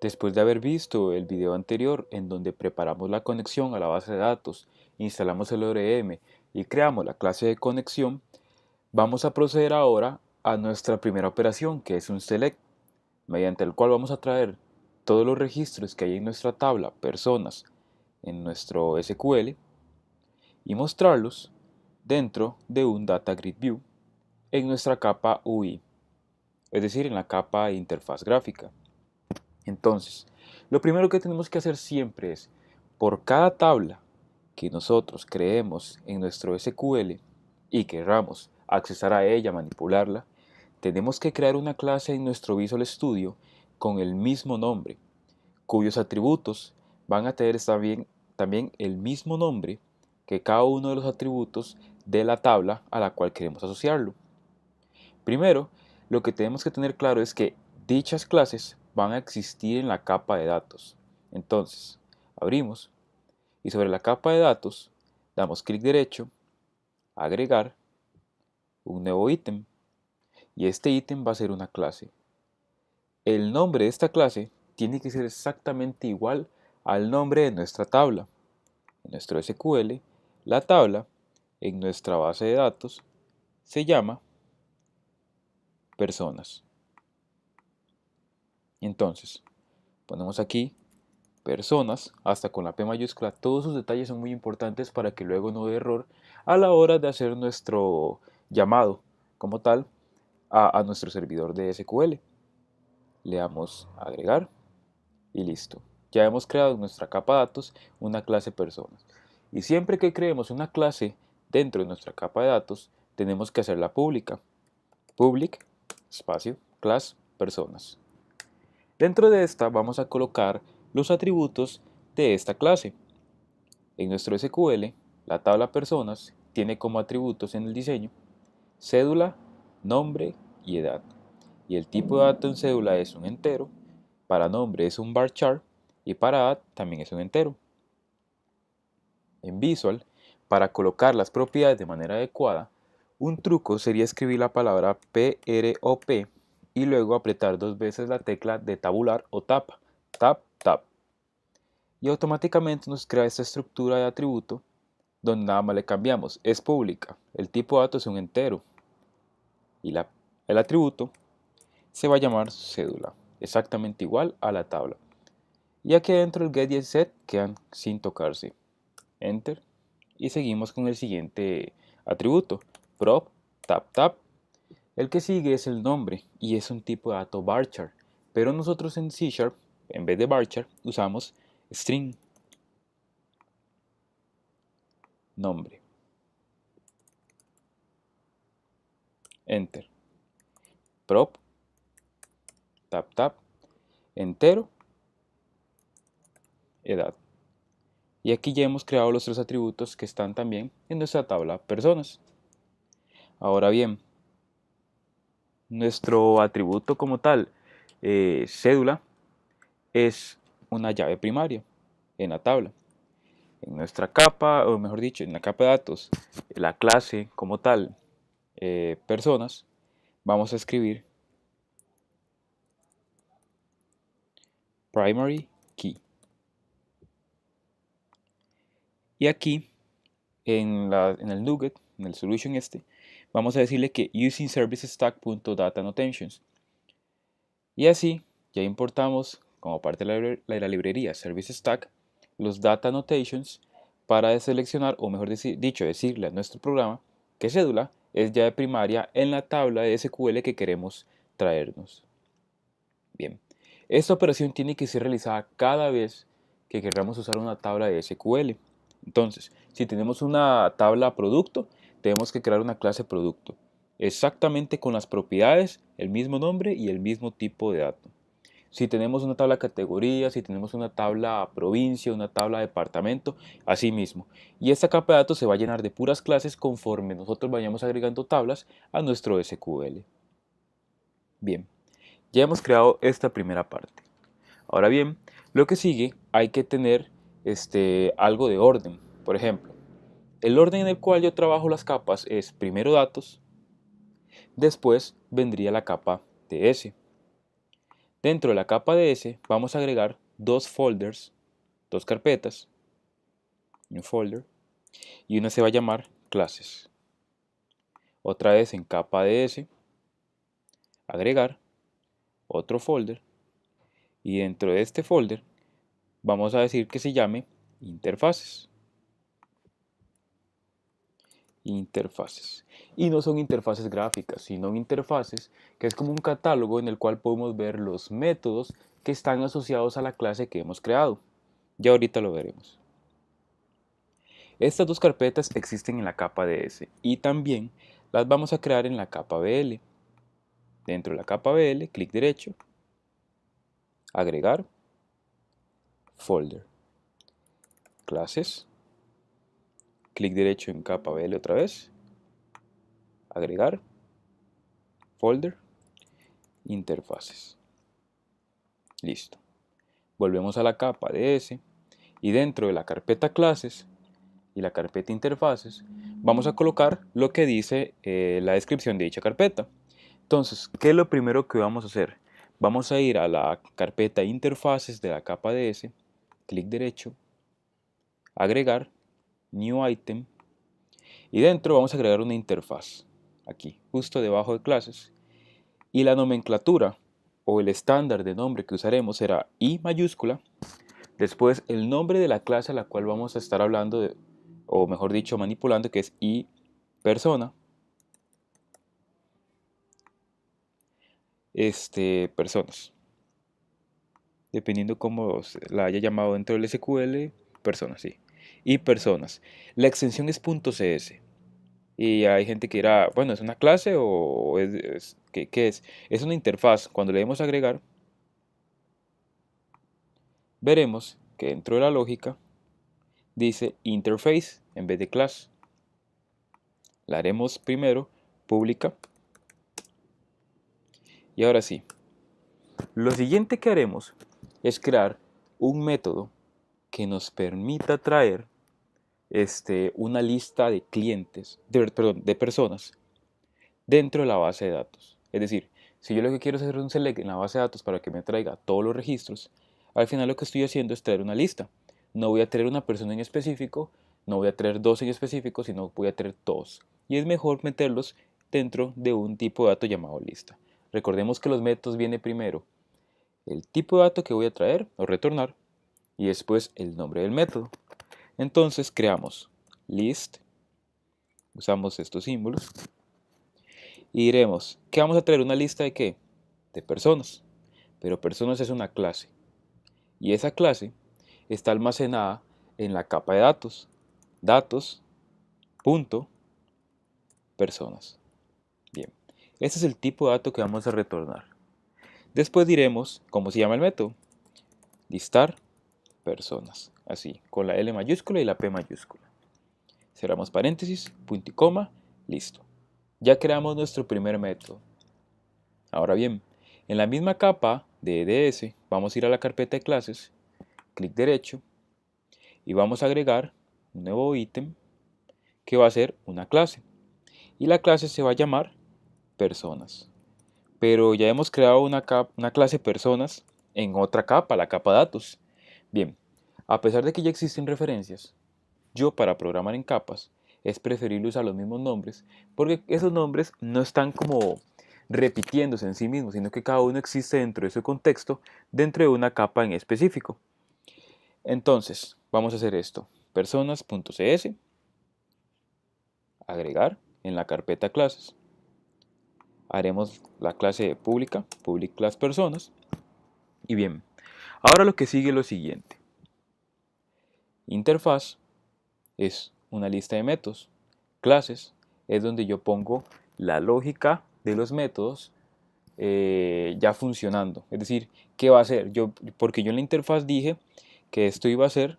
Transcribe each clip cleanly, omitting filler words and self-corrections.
Después de haber visto el video anterior en donde preparamos la conexión a la base de datos, instalamos el ORM y creamos la clase de conexión, vamos a proceder ahora a nuestra primera operación, que es un select, mediante el cual vamos a traer todos los registros que hay en nuestra tabla personas en nuestro SQL y mostrarlos dentro de un Data Grid View en nuestra capa UI, es decir, en la capa de interfaz gráfica. Entonces, lo primero que tenemos que hacer siempre es, por cada tabla que nosotros creemos en nuestro SQL y queramos accesar a ella, manipularla, tenemos que crear una clase en nuestro Visual Studio con el mismo nombre, cuyos atributos van a tener también el mismo nombre que cada uno de los atributos de la tabla a la cual queremos asociarlo. Primero, lo que tenemos que tener claro es que dichas clases van a existir en la capa de datos. Entonces, abrimos y sobre la capa de datos damos clic derecho, agregar, un nuevo ítem y este ítem va a ser una clase. El nombre de esta clase tiene que ser exactamente igual al nombre de nuestra tabla. En nuestro SQL, la tabla en nuestra base de datos se llama personas. Entonces, ponemos aquí personas, hasta con la P mayúscula, todos sus detalles son muy importantes para que luego no dé error a la hora de hacer nuestro llamado como tal a nuestro servidor de SQL. Le damos a agregar y listo. Ya hemos creado en nuestra capa de datos una clase personas. Y siempre que creemos una clase dentro de nuestra capa de datos, tenemos que hacerla pública. Public, espacio, class, personas. Dentro de esta vamos a colocar los atributos de esta clase. En nuestro SQL, la tabla personas tiene como atributos en el diseño cédula, nombre y edad. Y el tipo de dato en cédula es un entero, para nombre es un varchar y para edad también es un entero. En Visual, para colocar las propiedades de manera adecuada, un truco sería escribir la palabra PROP y luego apretar dos veces la tecla de tabular o tab, tab, tab. Y automáticamente nos crea esta estructura de atributo donde nada más le cambiamos, es pública, el tipo de dato es un entero y el atributo se va a llamar cédula, exactamente igual a la tabla. Y aquí dentro el get y el set quedan sin tocarse. Enter y seguimos con el siguiente atributo, prop, tab, tab. El que sigue es el nombre y es un tipo de dato varchar, pero nosotros en C Sharp, en vez de varchar, usamos string, nombre. Enter. Prop, tab, tab, entero, edad. Y aquí ya hemos creado los tres atributos que están también en nuestra tabla personas. Ahora bien, nuestro atributo como tal, cédula, es una llave primaria en la tabla. En nuestra capa, o mejor dicho, en la capa de datos, la clase como tal, personas, vamos a escribir primary key. Y aquí, en el nugget, en el solution vamos a decirle que using service stack.dataannotations. Y así, ya importamos como parte de la librería Service Stack los data annotations para seleccionar, o mejor dicho, decirle a nuestro programa que cédula es llave primaria en la tabla de SQL que queremos traernos. Bien, esta operación tiene que ser realizada cada vez que queramos usar una tabla de SQL. Entonces, si tenemos una tabla producto, tenemos que crear una clase producto, exactamente con las propiedades, el mismo nombre y el mismo tipo de dato. Si tenemos una tabla categoría, si tenemos una tabla provincia, una tabla departamento, así mismo. Y esta capa de datos se va a llenar de puras clases conforme nosotros vayamos agregando tablas a nuestro SQL. Bien, ya hemos creado esta primera parte. Ahora bien, lo que sigue hay que tener algo de orden. Por ejemplo, el orden en el cual yo trabajo las capas es primero datos, después vendría la capa TS. Dentro de la capa DS vamos a agregar dos folders, dos carpetas, un folder, y una se va a llamar clases. Otra vez en capa DS, agregar otro folder, y dentro de este folder vamos a decir que se llame interfaces. Interfaces. Y no son interfaces gráficas, sino interfaces, que es como un catálogo en el cual podemos ver los métodos que están asociados a la clase que hemos creado. Ya ahorita lo veremos. Estas dos carpetas existen en la capa DS y también las vamos a crear en la capa BL. Dentro de la capa BL, clic derecho, agregar, folder, clases, clic derecho en capa BL otra vez, agregar, folder, interfaces. Listo. Volvemos a la capa DS y dentro de la carpeta clases y la carpeta interfaces vamos a colocar lo que dice la descripción de dicha carpeta. Entonces, ¿qué es lo primero que vamos a hacer? Vamos a ir a la carpeta interfaces de la capa DS, clic derecho, agregar, new item, y dentro vamos a agregar una interfaz, aquí, justo debajo de clases, y la nomenclatura o el estándar de nombre que usaremos será I mayúscula, después el nombre de la clase a la cual vamos a estar hablando, o mejor dicho, manipulando, que es I persona, personas. Dependiendo cómo la haya llamado dentro del SQL, personas, sí. Y personas. La extensión es .cs. Y hay gente que dirá, bueno, ¿es una clase o qué es? Es una interfaz. Cuando le demos a agregar, veremos que dentro de la lógica dice interface en vez de class. La haremos primero pública. Y ahora sí, lo siguiente que haremos es crear un método que nos permita traer una lista de clientes, perdón, de personas dentro de la base de datos. Es decir, si yo lo que quiero es hacer un select en la base de datos para que me traiga todos los registros, al final lo que estoy haciendo es traer una lista. No voy a traer una persona en específico, no voy a traer dos en específico, sino voy a traer todos. Y es mejor meterlos dentro de un tipo de dato llamado lista. Recordemos que los métodos viene primero el tipo de dato que voy a traer o retornar y después el nombre del método. Entonces creamos list, usamos estos símbolos y diremos que vamos a traer una lista de ¿qué? De personas, pero personas es una clase y esa clase está almacenada en la capa de datos, datos.personas. Bien, ese es el tipo de dato que vamos a retornar. Después diremos cómo se llama el método, listar personas, así, con la L mayúscula y la P mayúscula. Cerramos paréntesis, punto y coma, listo. Ya creamos nuestro primer método. Ahora bien, en la misma capa de EDS vamos a ir a la carpeta de clases, clic derecho, y vamos a agregar un nuevo ítem que va a ser una clase. Y la clase se va a llamar personas. Pero ya hemos creado una clase personas en otra capa, la capa datos. Bien, a pesar de que ya existen referencias, yo para programar en capas es preferible usar los mismos nombres porque esos nombres no están como repitiéndose en sí mismos, sino que cada uno existe dentro de su contexto, dentro de una capa en específico. Entonces, vamos a hacer esto. Personas.cs, agregar en la carpeta clases. Haremos la clase pública, public class personas. Y bien, ahora lo que sigue es lo siguiente. Interfaz es una lista de métodos. Clases es donde yo pongo la lógica de los métodos ya funcionando. Es decir, ¿qué va a hacer? Porque yo en la interfaz dije que esto iba a ser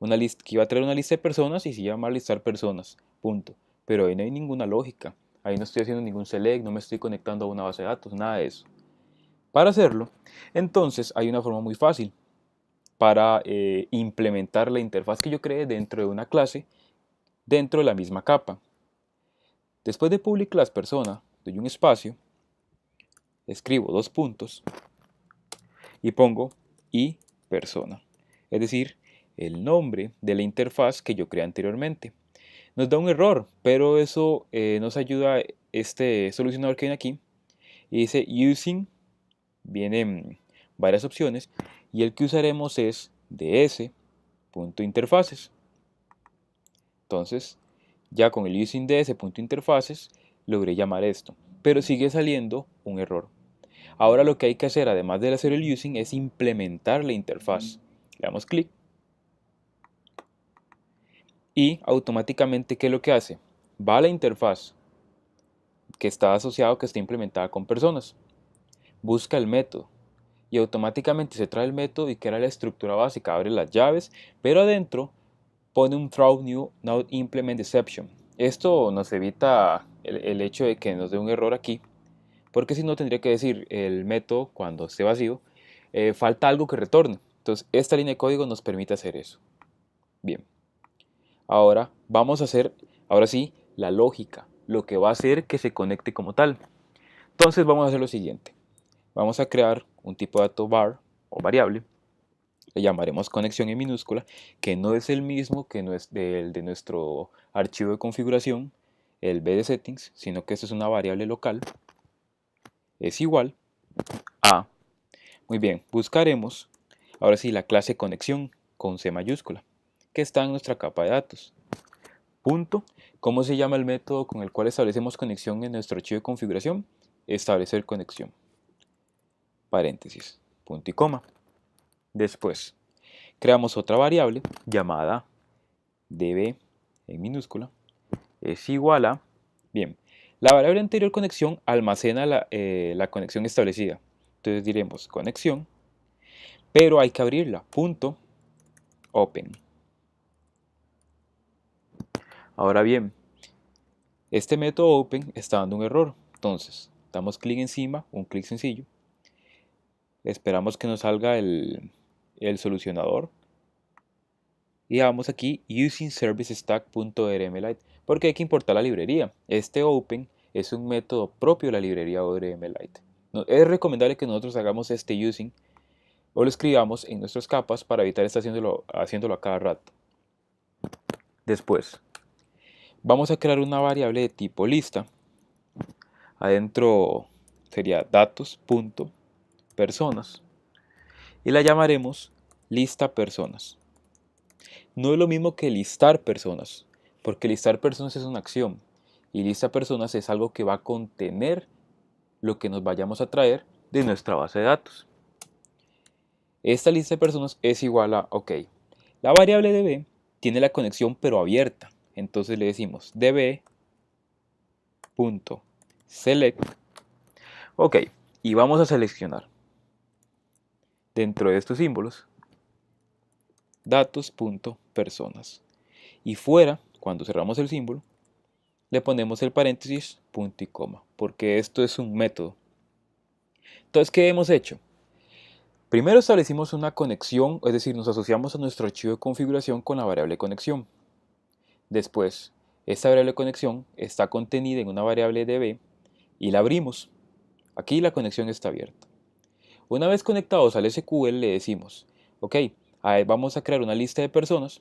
una lista, que iba a traer una lista de personas y se llama listar personas. Punto. Pero ahí no hay ninguna lógica. Ahí no estoy haciendo ningún select, no me estoy conectando a una base de datos, nada de eso. Para hacerlo, entonces hay una forma muy fácil para implementar la interfaz que yo creé dentro de una clase, dentro de la misma capa. Después de public class persona, doy un espacio, escribo dos puntos, y pongo y persona, es decir, el nombre de la interfaz que yo creé anteriormente. Nos da un error, pero eso nos ayuda este solucionador que viene aquí y dice using, vienen varias opciones y el que usaremos es ds.interfaces. Entonces, ya con el using ds.interfaces logré llamar esto, pero sigue saliendo un error. Ahora lo que hay que hacer, además de hacer el using, es implementar la interfaz. Le damos clic y automáticamente, ¿qué es lo que hace? Va a la interfaz que está asociado, que está implementada con personas, busca el método y automáticamente se trae el método y crea la estructura básica, abre las llaves, pero adentro pone un throw new node implement exception. Esto nos evita el hecho de que nos dé un error aquí, porque si no tendría que decir el método cuando esté vacío, falta algo que retorne. Entonces esta línea de código nos permite hacer eso. Bien, ahora vamos a hacer, ahora sí, la lógica, lo que va a hacer que se conecte como tal. Entonces vamos a hacer lo siguiente. Vamos a crear un tipo de dato var o variable, le llamaremos conexión en minúscula, que no es el mismo que el de nuestro archivo de configuración, el bdsettings, sino que esto es una variable local, es igual a, muy bien, buscaremos ahora sí la clase conexión con C mayúscula, que está en nuestra capa de datos. Punto, ¿cómo se llama el método con el cual establecemos conexión en nuestro archivo de configuración? Establecer conexión, paréntesis, punto y coma. Después, creamos otra variable llamada db en minúscula es igual a, bien, la variable anterior conexión almacena la conexión establecida. Entonces diremos conexión, pero hay que abrirla, punto open. Ahora bien, este método open está dando un error. Entonces, damos clic encima, un clic sencillo. Esperamos que nos salga el solucionador. Y damos aquí using service stack.ormlite porque hay que importar la librería. Este open es un método propio de la librería ORMLite. Es recomendable que nosotros hagamos este using o lo escribamos en nuestras capas para evitar estar haciéndolo a cada rato. Después, vamos a crear una variable de tipo lista. Adentro sería datos.personas y la llamaremos lista personas. No es lo mismo que listar personas, porque listar personas es una acción y lista personas es algo que va a contener lo que nos vayamos a traer de nuestra base de datos. Esta lista de personas es igual a, ok, la variable db tiene la conexión pero abierta, entonces le decimos db.select, ok, y vamos a seleccionar dentro de estos símbolos datos.personas y fuera, cuando cerramos el símbolo, le ponemos el paréntesis, punto y coma, porque esto es un método. Entonces, ¿qué hemos hecho? Primero establecimos una conexión, es decir, nos asociamos a nuestro archivo de configuración con la variable conexión. Después, esta variable conexión está contenida en una variable db y la abrimos. Aquí la conexión está abierta. Una vez conectados al SQL le decimos, ok, vamos a crear una lista de personas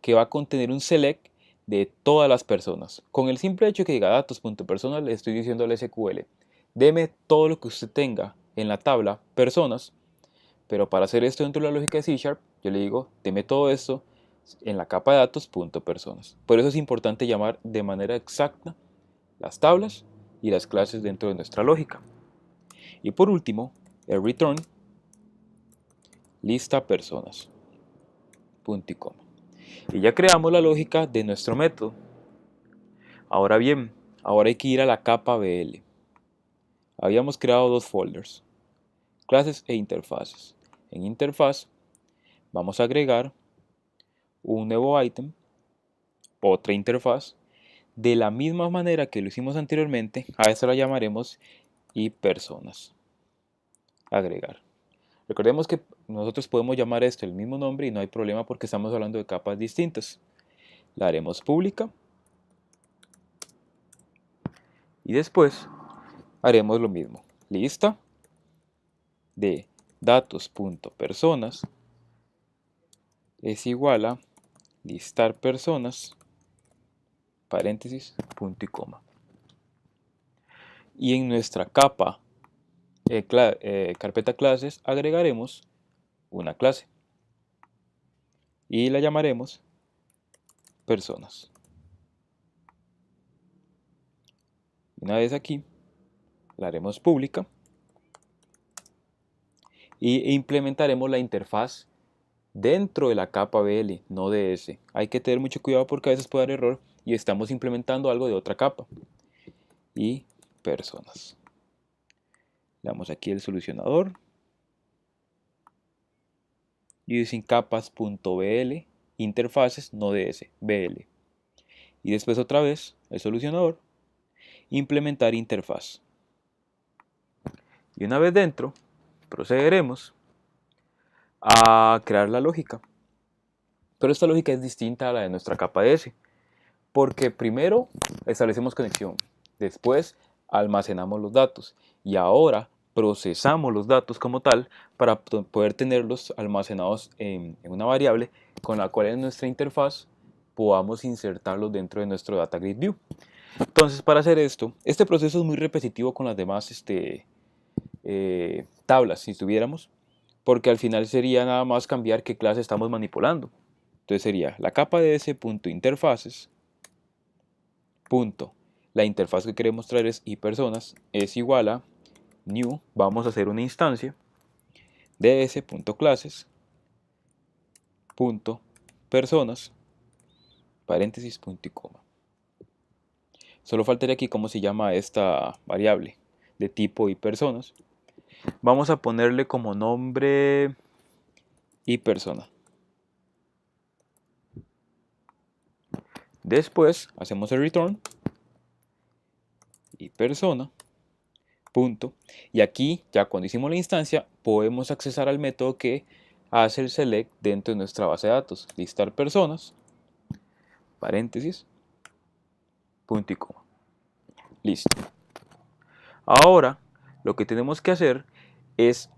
que va a contener un select de todas las personas. Con el simple hecho que diga datos.personas le estoy diciendo al SQL, deme todo lo que usted tenga en la tabla personas, pero para hacer esto dentro de la lógica de C#, yo le digo, deme todo esto en la capa de datos.personas. Por eso es importante llamar de manera exacta las tablas y las clases dentro de nuestra lógica. Y por último, el return lista personas, punto y coma. Y ya creamos la lógica de nuestro método. Ahora bien, ahora hay que ir a la capa BL. Habíamos creado dos folders, clases e interfaces. En interfaz vamos a agregar un nuevo ítem, otra interfaz, de la misma manera que lo hicimos anteriormente. A esta la llamaremos y personas. Agregar. Recordemos que nosotros podemos llamar esto el mismo nombre y no hay problema porque estamos hablando de capas distintas. La haremos pública y después haremos lo mismo. Lista de datos.personas es igual a listar personas, paréntesis, punto y coma. Y en nuestra capa, carpeta clases, agregaremos una clase y la llamaremos personas. Una vez aquí, la haremos pública e implementaremos la interfaz dentro de la capa BL, no DS. Hay que tener mucho cuidado porque a veces puede dar error y estamos implementando algo de otra capa. Y personas. Le damos aquí el solucionador. Using capas.bl, interfaces, no DS, BL. Y después otra vez el solucionador, implementar interfaz. Y una vez dentro, procederemos a crear la lógica. Pero esta lógica es distinta a la de nuestra capa DS, porque primero establecemos conexión, después almacenamos los datos y ahora procesamos los datos como tal para poder tenerlos almacenados en una variable con la cual en nuestra interfaz podamos insertarlos dentro de nuestro Data Grid View. Entonces, para hacer esto, este proceso es muy repetitivo con las demás tablas, si tuviéramos, porque al final sería nada más cambiar qué clase estamos manipulando. Entonces sería la capa de ds.interfaces, la interfaz que queremos traer es iPersonas, es igual a new, vamos a hacer una instancia, ds.clases, personas, paréntesis, punto y coma. Solo faltaría aquí cómo se llama esta variable de tipo iPersonas. Vamos a ponerle como nombre iPersona. Después hacemos el return iPersona. Punto. Y aquí, ya cuando hicimos la instancia, podemos accesar al método que hace el select dentro de nuestra base de datos. Listar personas, paréntesis, punto y coma. Listo. Ahora, lo que tenemos que hacer es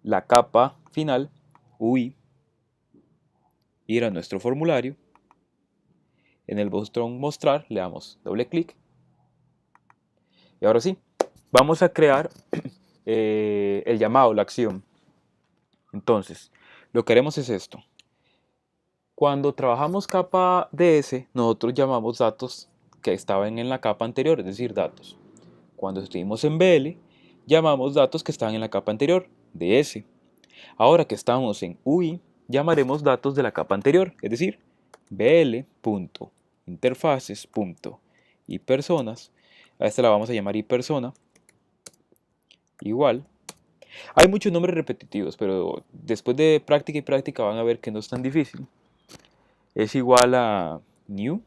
la capa final, UI, ir a nuestro formulario. En el botón mostrar le damos doble clic. Y ahora sí, vamos a crear el llamado, la acción. Entonces, lo que haremos es esto. Cuando trabajamos capa DS, nosotros llamamos datos que estaban en la capa anterior, es decir, datos. Cuando estuvimos en BL, llamamos datos que estaban en la capa anterior, DS. Ahora que estamos en UI, llamaremos datos de la capa anterior, es decir, bl.interfaces.iPersonas. A esta la vamos a llamar iPersona. Igual. Hay muchos nombres repetitivos, pero después de práctica y práctica van a ver que no es tan difícil. Es igual a new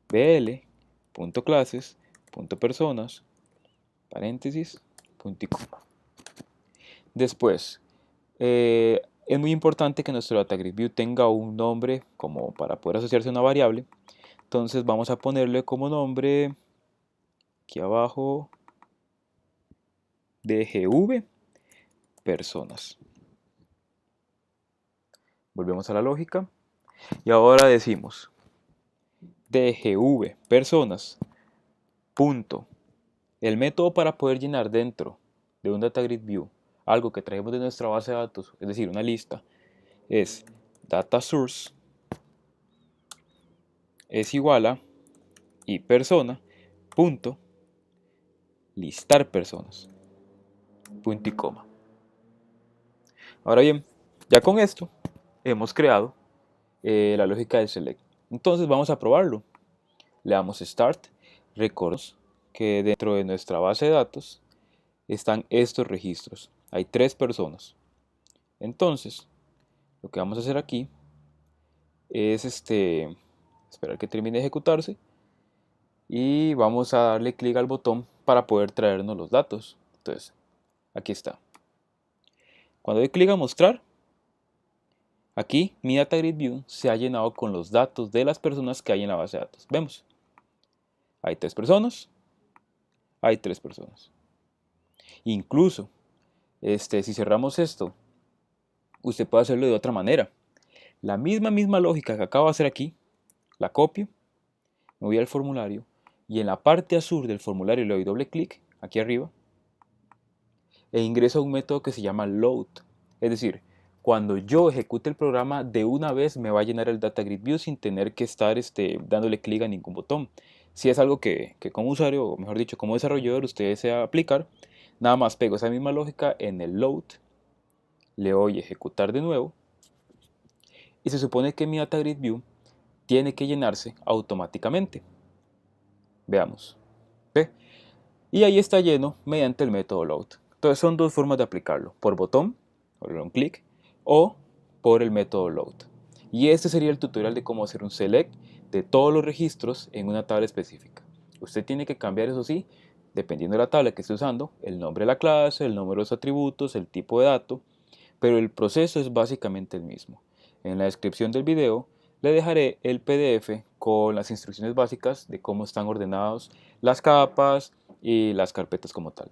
bl.clases.personas, paréntesis, punto y coma. Después, es muy importante que nuestro Data Grid View tenga un nombre como para poder asociarse a una variable. Entonces vamos a ponerle como nombre, aquí abajo, dgv personas. Volvemos a la lógica y ahora decimos dgv personas punto. El método para poder llenar dentro de un Data Grid View algo que traemos de nuestra base de datos, es decir, una lista, es data source es igual a y persona punto listar personas, punto y coma. Ahora bien, ya con esto hemos creado la lógica del select. Entonces vamos a probarlo. Le damos start. Recordemos que dentro de nuestra base de datos están estos registros. Hay 3 personas. Entonces, lo que vamos a hacer aquí es esperar que termine de ejecutarse y vamos a darle clic al botón para poder traernos los datos. Entonces, aquí está. Cuando doy clic a mostrar, aquí mi Data Grid View se ha llenado con los datos de las personas que hay en la base de datos. Vemos, hay 3 personas, hay 3 personas. Incluso Si cerramos esto, usted puede hacerlo de otra manera. La misma lógica que acabo de hacer aquí, la copio, me voy al formulario y en la parte azul del formulario le doy doble clic, aquí arriba, e ingreso a un método que se llama load. Es decir, cuando yo ejecute el programa, de una vez me va a llenar el Data Grid View sin tener que estar dándole clic a ningún botón. Si es algo que como usuario, o mejor dicho, como desarrollador, usted desea aplicar, nada más pego esa misma lógica en el load, le doy ejecutar de nuevo, y se supone que mi Data Grid View tiene que llenarse automáticamente. Veamos. ¿Ve? Y ahí está lleno mediante el método load. Entonces son dos formas de aplicarlo, por botón, por un clic, o por el método load. Y este sería el tutorial de cómo hacer un select de todos los registros en una tabla específica. Usted tiene que cambiar, eso sí, dependiendo de la tabla que esté usando, el nombre de la clase, el número de los atributos, el tipo de dato, pero el proceso es básicamente el mismo. En la descripción del video le dejaré el PDF con las instrucciones básicas de cómo están ordenados las capas y las carpetas como tal.